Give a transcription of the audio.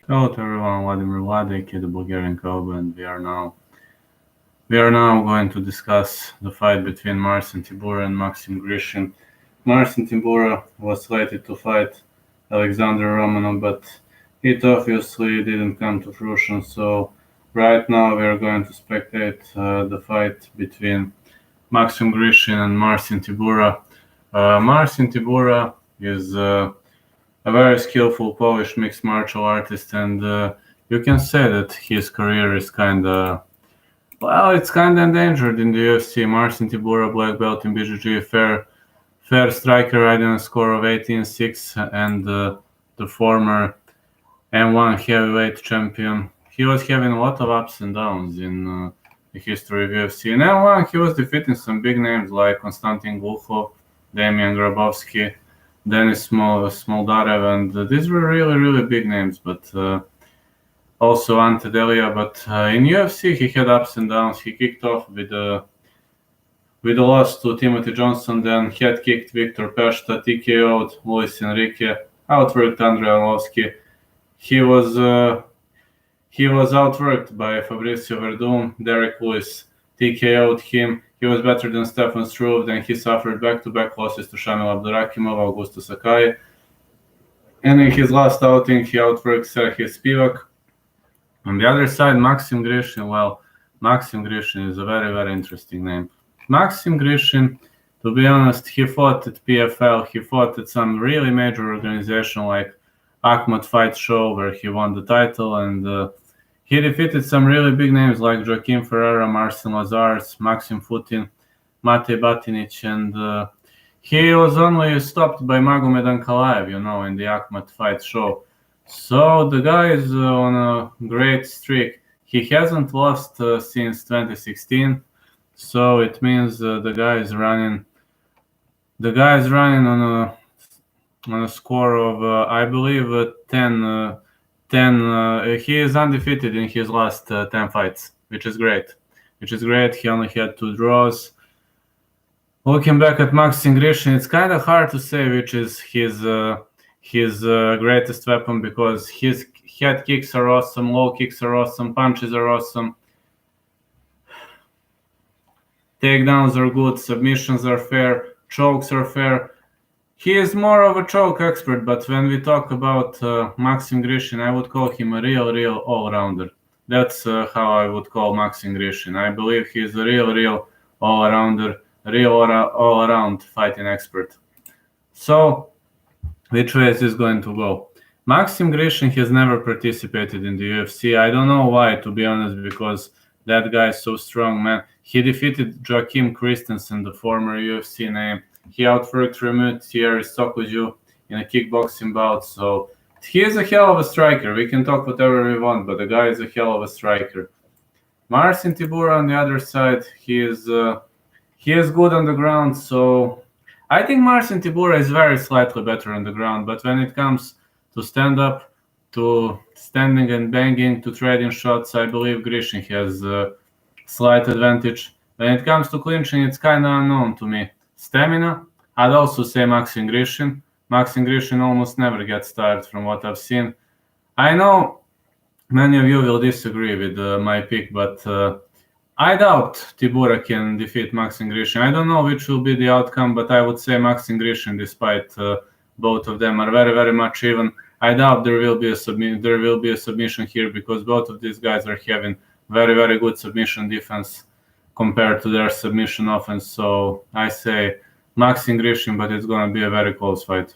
Hello to everyone, Vladimir Vladek, the Bulgarian Club, and we are now going to discuss the fight between Marcin Tybura and Maxim Grishin. Marcin Tybura was slated to fight Alexander Romanov, but it obviously didn't come to fruition. So right now we are going to spectate the fight between Maxim Grishin and Marcin Tybura. Marcin Tybura is a very skillful Polish mixed martial artist, and you can say that his career is it's kind of endangered in the UFC. Marcin Tybura, black belt in BJJ, fair striker, riding a score of 18-6, and the former M1 heavyweight champion. He was having a lot of ups and downs in the history of UFC. In M1, he was defeating some big names like Konstantin Glukhov, Damian Grabowski, Denis Smoldarev, and these were really big names, but also Ante Delia. But in UFC, he had ups and downs. He kicked off with a loss to Timothy Johnson, then head kicked Victor Pešta, TKO'd Luis Enrique, outworked Andrei Arlovski. He was outworked by Fabricio Verdum, Derek Lewis TKO'd him. He was better than Stefan Struve, then he suffered back-to-back losses to Shamil Abdurakimov, Augusto Sakai. And in his last outing, he outworked Sergei Spivak. On the other side, Maxim Grishin. Well, Maxim Grishin is a very interesting name. Maxim Grishin, to be honest, he fought at PFL, he fought at some really major organization like Akhmat Fight Show, where he won the title, and he defeated some really big names like Joaquim Ferreira, Marcin Lazars, Maxim Futin, Matej Batinic, and he was only stopped by Magomed Ankalaev, in the Akhmat Fight Show. So the guy is on a great streak. He hasn't lost since 2016, so it means the guy is running on a score of I believe 10. He is undefeated in his last 10 fights, which is great. He only had 2 draws. Looking back at Maxim Grishin, it's kind of hard to say which is his greatest weapon, because his head kicks are awesome, low kicks are awesome, punches are awesome, takedowns are good, submissions are fair, chokes are fair. He is more of a choke expert, but when we talk about Maxim Grishin, I would call him a real all-rounder. That's how I would call Maxim Grishin. I believe he is a real all-rounder, all-around fighting expert. So, which way is this going to go? Maxim Grishin has never participated in the UFC. I don't know why, to be honest, because that guy is so strong, man. He defeated Joachim Christensen, the former UFC name. He outworked Remut Thierry Sokoudjou in a kickboxing bout. So he is a hell of a striker. We can talk whatever we want, but the guy is a hell of a striker. Marcin Tybura on the other side, he is good on the ground. So I think Marcin Tybura is very slightly better on the ground, but when it comes to stand up, to standing and banging, to trading shots, I believe Grishin has a slight advantage. When it comes to clinching, it's kind of unknown to me. Stamina, I'd also say Maxim Grishin. Maxim Grishin almost never gets tired from what I've seen. I know many of you will disagree with my pick, but I doubt Tybura can defeat Maxim Grishin. I don't know which will be the outcome, but I would say Maxim Grishin, despite both of them are very much even. I doubt there will be a submission here, because both of these guys are having very good submission defense compared to their submission offense. So I say Maxim Grishin, but it's going to be a very close fight.